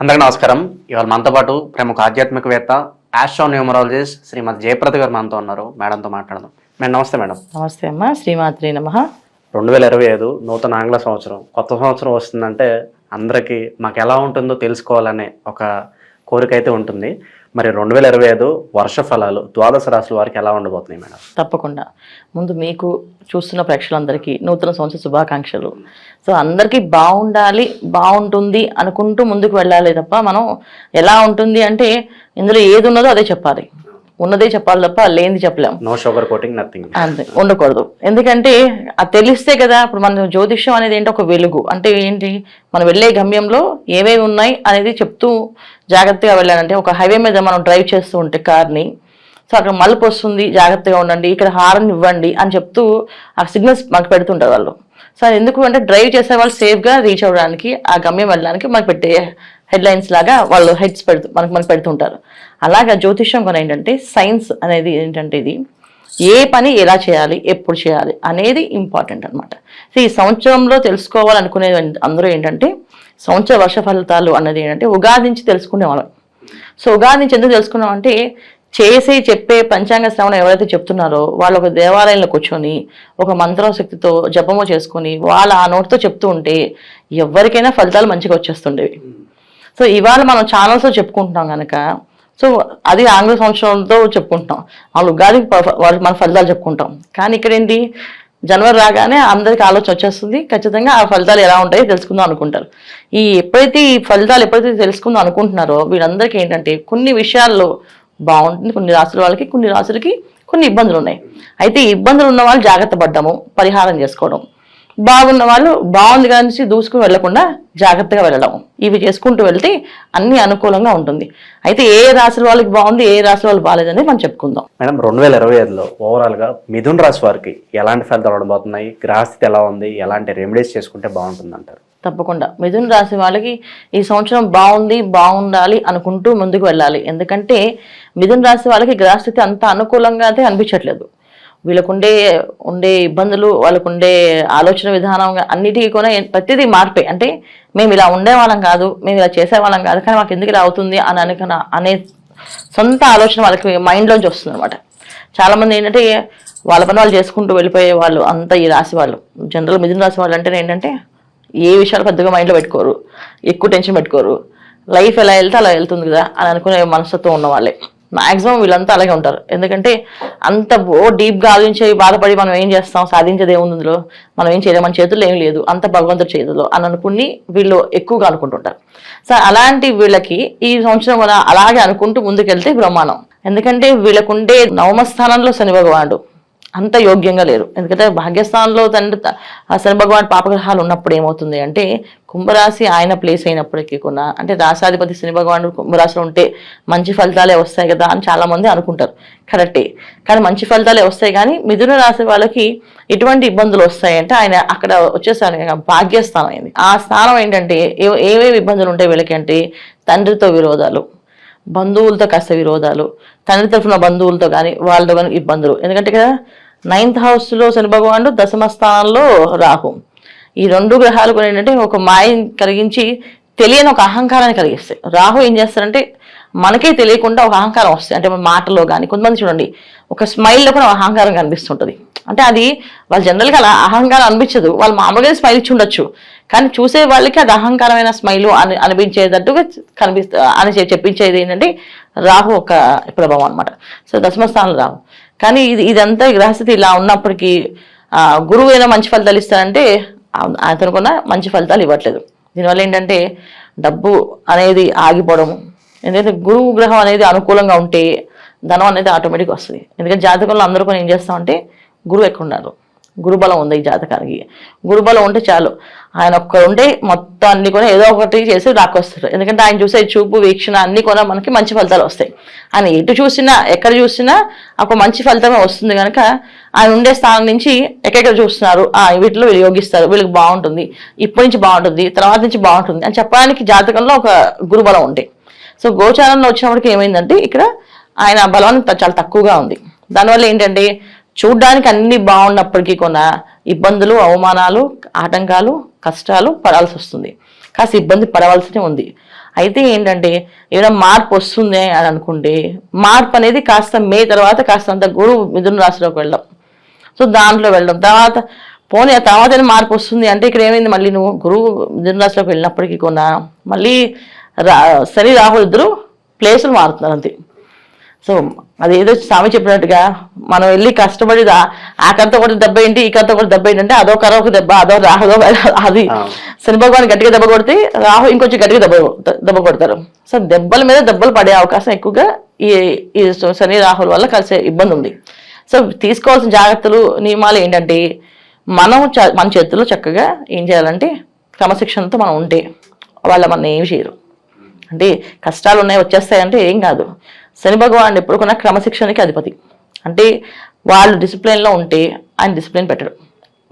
అందరికీ నమస్కారం. ఇవాళ మనతో పాటు ప్రముఖ ఆధ్యాత్మికవేత్త ఆస్ట్రోన్యూమరాలజిస్ట్ శ్రీమతి జయప్రద గారు మనతో ఉన్నారు. మేడంతో మాట్లాడదాం. మేడం నమస్తే. మేడం నమస్తే అమ్మా. శ్రీమాత్రి నమః. 2025 నూతన ఆంగ్ల సంవత్సరం, కొత్త సంవత్సరం వస్తుందంటే అందరికీ మాకు ఎలా ఉంటుందో తెలుసుకోవాలనే ఒక కోరిక అయితే ఉంటుంది. మరి 2025 వర్ష ఫలాలు ద్వాదశ రాశుల వారికి ఎలా ఉండబోతున్నాయి మేడం? తప్పకుండా. ముందు మీకు చూస్తున్న ప్రేక్షకులందరికీ నూతన సంవత్సర శుభాకాంక్షలు. సో అందరికీ బాగుండాలి, బాగుంటుంది అనుకుంటూ ముందుకు వెళ్ళాలి తప్ప మనం ఎలా ఉంటుంది అంటే ఇందులో ఏది ఉన్నదో అదే చెప్పాలి, ఉన్నదే చెప్పాలి తప్ప లేనిది చెప్పలేము. No sugar coating, nothing. అంతే, ఉండకూడదు. ఎందుకంటే అది తెలిస్తే కదా. ఇప్పుడు మన జ్యోతిష్యం అనేది ఏంటి, ఒక వెలుగు అంటే ఏంటి, మనం వెళ్ళే గమ్యంలో ఏవేవి ఉన్నాయి అనేది చెప్తూ జాగ్రత్తగా వెళ్ళాలంటే, ఒక హైవే మీద మనం డ్రైవ్ చేస్తూ ఉంటే కార్ని, సో అక్కడ మలుపు వస్తుంది, జాగ్రత్తగా ఉండండి, ఇక్కడ హారన్ ఇవ్వండి అని చెప్తూ ఆ సిగ్నల్స్ మనకు పెడుతుంటారు వాళ్ళు. సో అది ఎందుకు అంటే డ్రైవ్ చేసే వాళ్ళు సేఫ్గా రీచ్ అవ్వడానికి, ఆ గమ్యం వెళ్ళడానికి మనకు పెట్టే హెడ్లైన్స్ లాగా వాళ్ళు హెడ్స్ మనకు పెడుతుంటారు. అలాగా జ్యోతిష్యం కూడా ఏంటంటే సైన్స్ అనేది ఏంటంటే ఇది ఏ పని ఎలా చేయాలి, ఎప్పుడు చేయాలి అనేది ఇంపార్టెంట్ అనమాట. సో ఈ సంవత్సరంలో తెలుసుకోవాలనుకునే అందరూ ఏంటంటే సంవత్సర వర్ష ఫలితాలు అన్నది ఏంటంటే ఉగాది నుంచి తెలుసుకునేవాళ్ళం. సో ఉగాది నుంచి ఎందుకు తెలుసుకున్నాం అంటే చెప్పే పంచాంగ శ్రవణం ఎవరైతే చెప్తున్నారో వాళ్ళు ఒక దేవాలయంలో కూర్చొని ఒక మంత్రశక్తితో జపము చేసుకొని వాళ్ళ ఆ నోటితో చెప్తూ ఉంటే ఎవరికైనా ఫలితాలు మంచిగా వచ్చేస్తుండేవి. సో ఇవాళ మనం ఛానల్స్లో చెప్పుకుంటున్నాం కనుక, సో అది ఆంగ్ల సంవత్సరంతో చెప్పుకుంటున్నాం, వాళ్ళు ఉగాది మన ఫలితాలు చెప్పుకుంటాం. కానీ ఇక్కడ ఏంటి, జనవరి రాగానే అందరికి ఆలోచన వచ్చేస్తుంది, ఖచ్చితంగా ఆ ఫలితాలు ఎలా ఉంటాయో తెలుసుకుందాం అనుకుంటారు. ఎప్పుడైతే ఈ ఫలితాలు తెలుసుకుందాం అనుకుంటున్నారో వీళ్ళందరికీ ఏంటంటే కొన్ని విషయాల్లో బాగుంటుంది, కొన్ని రాసుల వాళ్ళకి, కొన్ని రాసులకి కొన్ని ఇబ్బందులు ఉన్నాయి. అయితే ఈ ఇబ్బందులు ఉన్న వాళ్ళు జాగ్రత్త పడ్డము, పరిహారం చేసుకోవడం, బాగున్న వాళ్ళు బాగుంది కానీ దూసుకుని వెళ్లకుండా జాగ్రత్తగా వెళ్ళడం, ఇవి చేసుకుంటూ వెళ్తే అన్ని అనుకూలంగా ఉంటుంది. అయితే ఏ రాశి వాళ్ళకి బాగుంది, ఏ రాశి వాళ్ళు బాగాలేదని మనం చెప్పుకుందాం. మేడం 2025లో ఓవరాల్ గా మిథున రాశి వారికి ఎలాంటి ఫలితాలు ఉండబోతున్నాయి, గ్రహస్థితి ఎలా ఉంది, ఎలాంటి రెమెడీస్ చేసుకుంటే బాగుంటుంది అంటారు? తప్పకుండా మిథున రాశి వాళ్ళకి ఈ సంవత్సరం బాగుంది, బాగుండాలి అనుకుంటూ ముందుకు వెళ్ళాలి. ఎందుకంటే మిథున రాశి వాళ్ళకి గ్రహస్థితి అంత అనుకూలంగా అయితే అనిపించట్లేదు. ఉండే ఇబ్బందులు, వాళ్ళకుండే ఆలోచన విధానం అన్నిటికీ కూడా ప్రతిదీ మార్పే. అంటే మేము ఇలా ఉండేవాళ్ళం కాదు, మేము ఇలా చేసేవాళ్ళం కాదు, కానీ మాకు ఎందుకు ఇలా అవుతుంది అనే సొంత ఆలోచన వాళ్ళకి మైండ్లోంచి వస్తుంది అనమాట. చాలామంది ఏంటంటే వాళ్ళ పని వాళ్ళు చేసుకుంటూ వెళ్ళిపోయే వాళ్ళు అంతా ఈ రాశి వాళ్ళు. జనరల్ మిథున రాశి వాళ్ళు అంటే ఏంటంటే ఏ విషయాలు పెద్దగా మైండ్లో పెట్టుకోరు, ఎక్కువ టెన్షన్ పెట్టుకోరు, లైఫ్ ఎలా వెళ్తే అలా వెళ్తుంది కదా అని అనుకునే మనస్తత్వం ఉన్న వాళ్ళే మ్యాక్సిమం వీళ్ళంతా అలాగే ఉంటారు. ఎందుకంటే అంత డీప్గా ఆలోచించి బాధపడి మనం ఏం చేస్తాం, సాధించేది ఏముంది ఇందులో, మనం ఏం చేయలేం, మన చేతుల్లో ఏం లేదు, అంత భగవంతుడి చేతుల్లో అని అనుకుని వీళ్ళు ఎక్కువగా అనుకుంటుంటారు. సో అలాంటి వీళ్ళకి ఈ సంవత్సరం కూడా అలాగే అనుకుంటూ ముందుకెళ్తే బ్రహ్మాండం. ఎందుకంటే వీళ్ళకుండే నవమ స్థానంలో శని భగవానుడు అంత యోగ్యంగా లేరు. ఎందుకంటే భాగ్యస్థానంలో శని భగవాన్ పాపగ్రహాలు ఉన్నప్పుడు ఏమవుతుంది అంటే కుంభరాశి ఆయన ప్లేస్ అయినప్పటికీ కూడా, అంటే రాశాధిపతి శని భగవానుడు కుంభరాశిలో ఉంటే మంచి ఫలితాలే వస్తాయి కదా అని చాలా మంది అనుకుంటారు. కరెక్టే, కానీ మంచి ఫలితాలే వస్తాయి. కానీ మిథున రాశి వాళ్ళకి ఎటువంటి ఇబ్బందులు వస్తాయంటే ఆయన అక్కడ వచ్చేసాను భాగ్యస్థానం అయింది. ఆ స్థానం ఏంటంటే ఏవేవి ఇబ్బందులు ఉంటాయి వీళ్ళకి అంటే తండ్రితో విరోధాలు, బంధువులతో కాస్త విరోధాలు, తండ్రి తరఫున బంధువులతో కానీ వాళ్ళతో కానీ ఇబ్బందులు. ఎందుకంటే కదా 9th హౌస్లో శని భగవానుడు, దశమ స్థానంలో రాహు, ఈ రెండు గ్రహాలు కూడా ఏంటంటే ఒక మాయని కలిగించి తెలియని ఒక అహంకారాన్ని కలిగిస్తాయి. రాహు ఏం చేస్తారంటే మనకే తెలియకుండా ఒక అహంకారం వస్తాయి. అంటే మాటలో కానీ కొంతమంది చూడండి ఒక స్మైల్లో కూడా అహంకారం కనిపిస్తుంటుంది. అంటే అది వాళ్ళు జనరల్గా అలా అహంకారం అనిపించదు, వాళ్ళు మామూలుగా స్మైల్ ఇచ్చి ఉండొచ్చు, కానీ చూసే వాళ్ళకి అది అహంకారమైన స్మైల్ అనిపించేటట్టుగా అని చెప్పించేది ఏంటంటే రాహు ఒక ప్రభావం అనమాట. సో దశమ స్థానంలో రాహు. కానీ ఇదంతా గ్రహస్థితి ఇలా ఉన్నప్పటికీ గురువు అయినా మంచి ఫలితాలు ఇస్తారంటే అతను కూడా మంచి ఫలితాలు ఇవ్వట్లేదు. దీనివల్ల ఏంటంటే డబ్బు అనేది ఆగిపోవడము. ఎందుకంటే గురువు గ్రహం అనేది అనుకూలంగా ఉంటే ధనం అనేది ఆటోమేటిక్గా వస్తుంది. ఎందుకంటే జాతకంలో అందరూ కూడా ఏం చేస్తామంటే గురువు ఎక్కువ ఉన్నారు, గురుబలం ఉంది ఈ జాతకానికి. గురుబలం ఉంటే చాలు, ఆయన ఒక్కరు ఉంటే మొత్తం అన్ని కూడా ఏదో ఒకటి చేసి రాకొస్తారు. ఎందుకంటే ఆయన చూసే చూపు, వీక్షణ అన్ని కూడా మనకి మంచి ఫలితాలు వస్తాయి. ఆయన ఎటు చూసినా ఎక్కడ చూసినా ఒక మంచి ఫలితమే వస్తుంది. కనుక ఆయన ఉండే స్థానం నుంచి ఎక్కడెక్కడ చూస్తున్నారు, వీటిలో వీళ్ళు యోగిస్తారు, వీళ్ళకి బాగుంటుంది, ఇప్పటి నుంచి బాగుంటుంది, తర్వాత నుంచి బాగుంటుంది అని చెప్పడానికి జాతకంలో ఒక గురుబలం ఉంటాయి. సో గోచారంలో వచ్చినప్పటికి ఏమైందంటే ఇక్కడ ఆయన బలం చాలా తక్కువగా ఉంది. దానివల్ల ఏంటంటే చూడ్డానికి అన్ని బాగున్నప్పటికీ కొన్న ఇబ్బందులు, అవమానాలు, ఆటంకాలు, కష్టాలు పడాల్సి వస్తుంది. కాస్త ఇబ్బంది పడవలసి ఉంది. అయితే ఏంటంటే ఏదైనా మార్పు వస్తుంది అని అనుకుంటే మార్పు అనేది కాస్త మే తర్వాత కాస్తంత గురువు మిథున రాశిలోకి వెళ్ళడం, సో దాంట్లో వెళ్ళడం తర్వాత పోనీ ఆ తర్వాత మార్పు వస్తుంది అంటే ఇక్కడ ఏమైంది, మళ్ళీ నువ్వు గురువు మిథున రాశిలోకి వెళ్ళినప్పటికీ కొన్నా మళ్ళీ శని రాహులు ఇద్దరు ప్లేసులు మారుతున్నారు అంతే. సో అదేదో స్వామి చెప్పినట్టుగా మనం వెళ్ళి కష్టపడి ఆ కర్త ఒకటి దెబ్బ ఏంటి, ఈ కర్త ఒకటి దెబ్బ ఏంటంటే అదో కర్ర ఒక దెబ్బ, అదో రాహుదో అది శని భగవాన్ గట్టిగా దెబ్బ కొడితే రాహు ఇంకొంచెం గట్టిగా దెబ్బ కొడతారు. సో దెబ్బల మీద దెబ్బలు పడే అవకాశం ఎక్కువగా ఈ శని రాహుల వల్ల కలిసే ఇబ్బంది ఉంది. సో తీసుకోవాల్సిన జాగ్రత్తలు, నియమాలు ఏంటంటే మన చేతుల్లో చక్కగా ఏం చేయాలంటే క్రమశిక్షణతో మనం ఉంటే మన ఏమి చేయరు. అంటే కష్టాలు ఉన్నాయి వచ్చేస్తాయంటే ఏం కాదు. శని భగవాన్ ఎప్పుడు కొన్నా క్రమశిక్షణకి అధిపతి. అంటే వాళ్ళు డిసిప్లిన్లో ఉంటే ఆయన డిసిప్లిన్ పెట్టడు,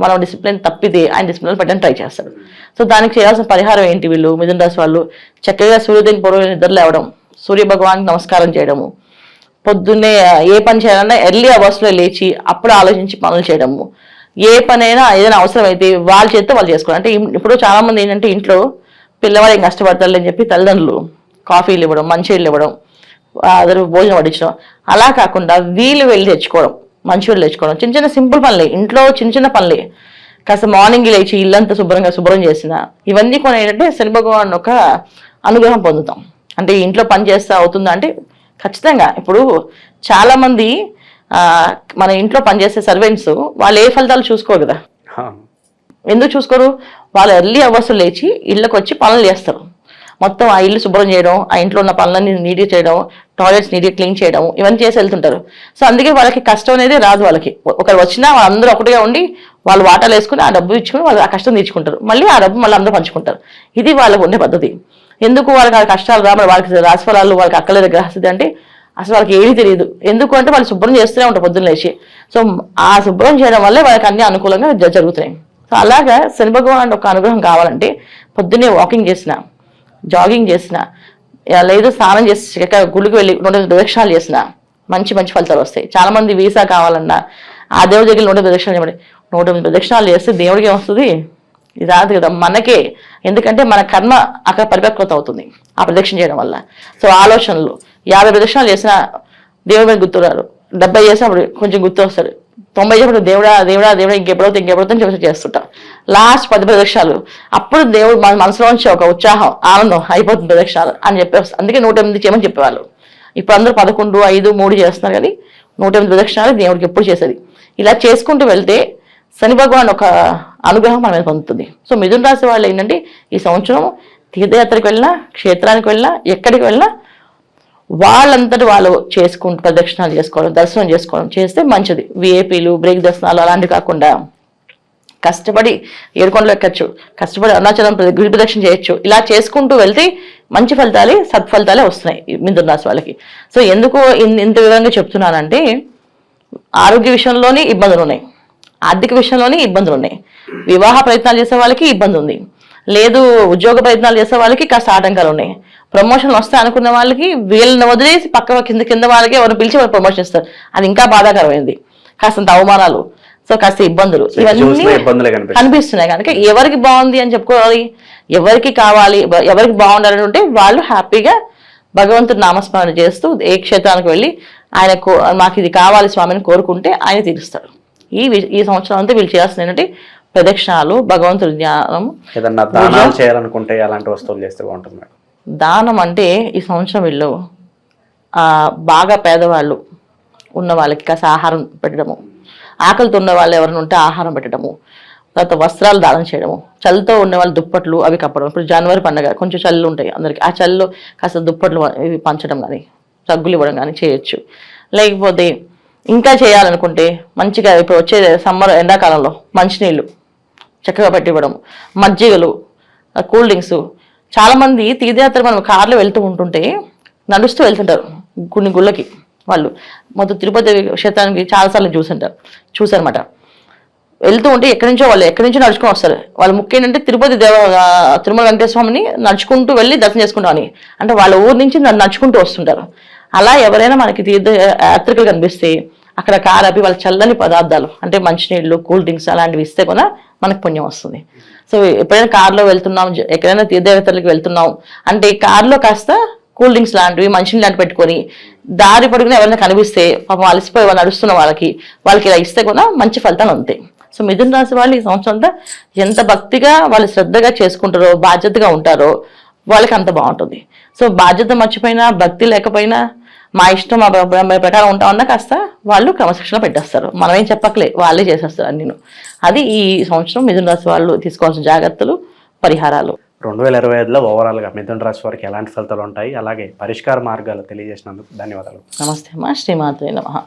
మనం డిసిప్లిన్ తప్పితే ఆయన డిసిప్లిన్ పెట్టడానికి ట్రై చేస్తాడు. సో దానికి చేయాల్సిన పరిహారం ఏంటి, వీళ్ళు మిథున రాశి వాళ్ళు చక్కగా సూర్యోదయం పూర్వం నిద్ర లేవడం, సూర్య భగవాన్కి నమస్కారం చేయడము, పొద్దున్నే ఏ పని చేయాలన్నా ఎర్లీ అవర్స్లో లేచి అప్పుడు ఆలోచించి పనులు చేయడము, ఏ పనైనా ఏదైనా అవసరం అయితే వాళ్ళ చేతితో వాళ్ళు చేసుకోవాలి. అంటే ఇప్పుడు చాలా మంది ఏంటంటే ఇంట్లో పిల్లవాడు ఏం కష్టపడతారు అని చెప్పి తల్లిదండ్రులు కాఫీలు ఇవ్వడం, మంచినీళ్ళు ఇవ్వడం, అందరూ భోజనం వడ్డించడం, అలా కాకుండా వీళ్ళు వెళ్ళి తెచ్చుకోవడం, మంచినీళ్ళు తెచ్చుకోవడం, చిన్న చిన్న సింపుల్ పనులే, ఇంట్లో చిన్న చిన్న పనులే, కాస్త మార్నింగ్ లేచి ఇల్లంతా శుభ్రం చేసిన ఇవన్నీ కొన్ని ఏంటంటే శని భగవాన్ ఒక అనుగ్రహం పొందుతాం. అంటే ఇంట్లో పని చేస్తా అవుతుందా అంటే ఖచ్చితంగా. ఇప్పుడు చాలా మంది మన ఇంట్లో పనిచేసే సర్వెంట్స్ వాళ్ళు ఏ ఫలితాలు చూసుకోరు కదా. ఎందుకు చూసుకోరు, వాళ్ళు ఎర్లీ అవర్స్ లేచి ఇళ్ళకి వచ్చి పనులు చేస్తారు, మొత్తం ఆ ఇల్లు శుభ్రం చేయడం, ఆ ఇంట్లో ఉన్న పనులన్నీ నీట్గా చేయడం, టాయిలెట్స్ నీట్గా క్లీన్ చేయడం, ఇవన్నీ చేసి వెళ్తుంటారు. సో అందుకే వాళ్ళకి కష్టం అనేది రాదు. వాళ్ళకి ఒకరు వచ్చినా వాళ్ళందరూ ఒకటిగా ఉండి వాళ్ళు వాటాలు వేసుకుని ఆ డబ్బు ఇచ్చుకుని వాళ్ళు ఆ కష్టం తీర్చుకుంటారు, మళ్ళీ ఆ డబ్బు మళ్ళీ అందరూ పంచుకుంటారు. ఇది వాళ్ళకు ఉండే పద్ధతి. ఎందుకు వాళ్ళకి ఆ కష్టాలు రా, వాళ్ళకి రాశిఫలాలు వాళ్ళకి అక్కలేదు గ్రహస్థితి అంటే అసలు వాళ్ళకి ఏమీ తెలియదు. ఎందుకు అంటే వాళ్ళు శుభ్రం చేస్తూనే ఉంటారు పొద్దున్న లేచి. సో ఆ శుభ్రం చేయడం వల్లే వాళ్ళకి అన్ని అనుకూలంగా జరుగుతున్నాయి. సో అలాగా శని భగవాన్ ఒక అనుగ్రహం కావాలంటే పొద్దున్నే వాకింగ్ చేసిన, జాగింగ్ చేసిన, లేదు స్నానం చేసి గుడికి వెళ్ళి 100 ప్రదక్షిణాలు చేసిన మంచి ఫలితాలు వస్తాయి. చాలా మంది వీసా కావాలన్నా ఆ దేవుడి దగ్గర 100 ప్రదక్షిణాలు చేయమని 100 ప్రదక్షిణాలు చేస్తే దేవుడికి ఏమొస్తుంది, ఇది రాదు కదా మనకే. ఎందుకంటే మన కర్మ అక్కడ పరిపక్వత అవుతుంది ఆ ప్రదక్షిణ చేయడం వల్ల. సో ఆలోచనలు 50 ప్రదక్షిణాలు చేసినా దేవుడి మీద గుర్తురారు, 70 చేసినప్పుడు కొంచెం గుర్తు వస్తాడు, 90 చేసినప్పుడు దేవుడా ఇంకెప్పుడవుతా చేస్తుంటాం. లాస్ట్ 10 ప్రదక్షిణాలు అప్పుడు దేవుడు మన మనసులోంచి ఒక ఉత్సాహం, ఆనందం అయిపోతుంది ప్రదక్షిణాలు అని చెప్పేసి. అందుకే 108 చేయమని చెప్పేవాళ్ళు. ఇప్పుడు అందరూ 11, 5, 3 చేస్తున్నారు, కానీ 108 ప్రదక్షిణాలు దేవుడికి ఎప్పుడు చేసేది. ఇలా చేసుకుంటూ వెళ్తే శని భగవాన్ ఒక అనుగ్రహం మన మీద పొందుతుంది. సో మిథున రాశి వాళ్ళు ఏంటంటే ఈ సంవత్సరం తీర్థయాత్రకు వెళ్ళినా, క్షేత్రానికి వెళ్ళినా, ఎక్కడికి వెళ్ళినా వాళ్ళంతటి వాళ్ళు చేసుకుంటూ ప్రదక్షిణాలు చేసుకోవడం, దర్శనం చేసుకోవడం చేస్తే మంచిది. విఐపీలు, బ్రేక్ దర్శనాలు అలాంటివి కాకుండా కష్టపడి ఏడుకొండలు ఎక్కచ్చు, కష్టపడి అరుణాచలం గిరి ప్రదక్షిణ చేయొచ్చు. ఇలా చేసుకుంటూ వెళ్తే మంచి ఫలితాలే, సత్ఫలితాలే వస్తున్నాయి మిథున రాశి వాళ్ళకి. సో ఎందుకు ఇంత విధంగా చెప్తున్నానంటే ఆరోగ్య విషయంలోని ఇబ్బందులు ఉన్నాయి, ఆర్థిక విషయంలోని ఇబ్బందులు ఉన్నాయి, వివాహ ప్రయత్నాలు చేసే వాళ్ళకి ఇబ్బంది ఉంది, లేదు ఉద్యోగ ప్రయత్నాలు చేసే వాళ్ళకి కాస్త ఆటంకాలు ఉన్నాయి, ప్రమోషన్ వస్తాయి అనుకున్న వాళ్ళకి వీళ్ళని వదిలేసి పక్క కింద వాళ్ళకి ఎవరు పిలిచి వాళ్ళు ప్రమోషన్ ఇస్తారు, అది ఇంకా బాధాకరమైంది. కాస్తంత అవమానాలు, సో కాస్త ఇబ్బందులు, ఇవన్నీ కనిపిస్తున్నాయి. కనుక ఎవరికి బాగుంది అని చెప్పుకోవాలి, ఎవరికి కావాలి, ఎవరికి బాగుండాలని ఉంటే వాళ్ళు హ్యాపీగా భగవంతుడి నామస్మరణ చేస్తూ ఏ క్షేత్రానికి వెళ్ళి ఆయన మాకు ఇది కావాలి స్వామిని కోరుకుంటే ఆయన తీరుస్తాడు. ఈ సంవత్సరం అంతా వీళ్ళు చేయాల్సింది ఏంటంటే ప్రదక్షిణాలు, భగవంతుడి ధ్యానం, ఏదన్నా దానాలు చేయాలనుకుంటే అలాంటి వస్తువులు చేస్తే బాగుంటుంది మేడం. దానం అంటే ఈ సంవత్సరం వీళ్ళు బాగా పేదవాళ్ళు ఉన్న వాళ్ళకి కాస్త ఆహారం పెట్టడము, ఆకలితో ఉన్న వాళ్ళు ఎవరైనా ఉంటే ఆహారం పెట్టడము, తర్వాత వస్త్రాలు దానం చేయడము, చలితో ఉండే వాళ్ళు దుప్పట్లు అవి కప్పడం. ఇప్పుడు జనవరి పండుగ కొంచెం చల్లు ఉంటాయి అందరికి, ఆ చల్లు కాస్త దుప్పట్లు ఇవి పంచడం కానీ, రగ్గులు ఇవ్వడం కానీ చేయొచ్చు. లేకపోతే ఇంకా చేయాలనుకుంటే మంచిగా ఇప్పుడు వచ్చే సమ్మర్ ఎండాకాలంలో మంచినీళ్ళు చక్కగా పెట్టివ్వడం, మజ్జిగలు, కూల్ డ్రింక్స్. చాలామంది తీర్థయాత్ర మనం కార్లో వెళ్తూ ఉంటుంటే నడుస్తూ వెళ్తుంటారు కొన్ని గుళ్ళకి. వాళ్ళు మొత్తం తిరుపతి క్షేత్రానికి చాలాసార్లు చూసారన్నమాట. వెళ్తూ ఉంటే ఎక్కడి నుంచో నడుచుకొని వస్తారు. వాళ్ళు ముఖ్యం ఏంటంటే తిరుమల వెంకటేశ్వర స్వామిని నడుచుకుంటూ వెళ్ళి దర్శనం చేసుకుంటాం అని, అంటే వాళ్ళ ఊరు నుంచి నడుచుకుంటూ వస్తుంటారు. అలా ఎవరైనా మనకి తీర్థయాత్రికులు కనిపిస్తే అక్కడ కారు ఆపి వాళ్ళ చల్లని పదార్థాలు అంటే మంచినీళ్ళు, కూల్ డ్రింక్స్ అలాంటివి ఇస్తే కూడా మనకు పుణ్యం వస్తుంది. సో ఎప్పుడైనా కారులో వెళ్తున్నాం, ఎక్కడైనా తీర్థయాత్రలకు వెళ్తున్నాం అంటే కారులో కాస్త కూల్ డ్రింక్స్ లాంటివి, మంచినీళ్ళు లాంటివి పెట్టుకొని దారి పొడుగునా ఎవరైనా కనిపిస్తే పాపం అలసిపోయి వాళ్ళు నడుస్తున్న వాళ్ళకి ఇలా ఇస్తే కూడా మంచి ఫలితాలు ఉంటాయి. సో మిథున రాశి వాళ్ళు ఈ సంవత్సరం అంతా ఎంత భక్తిగా వాళ్ళు శ్రద్ధగా చేసుకుంటారో, బాధ్యతగా ఉంటారో వాళ్ళకి అంత బాగుంటుంది. సో బాధ్యత మర్చిపోయినా, భక్తి లేకపోయినా, మా ఇష్టం మా ప్రకారం ఉంటామన్నా కాస్త వాళ్ళు క్రమశిక్షణ పెట్టేస్తారు. మనం ఏం చెప్పకలే, వాళ్ళే చేసేస్తారు అన్నీను. అది ఈ సంవత్సరం మిథున రాశి వాళ్ళు తీసుకోవాల్సిన జాగ్రత్తలు, పరిహారాలు. 2025లో ఓవరాల్గా మిథున రాశి వారికి ఎలాంటి ఫలితాలు ఉంటాయి, అలాగే పరిష్కార మార్గాలు తెలియజేసినందుకు ధన్యవాదాలు. నమస్తే అమ్మా. శ్రీమాత్రే నమః.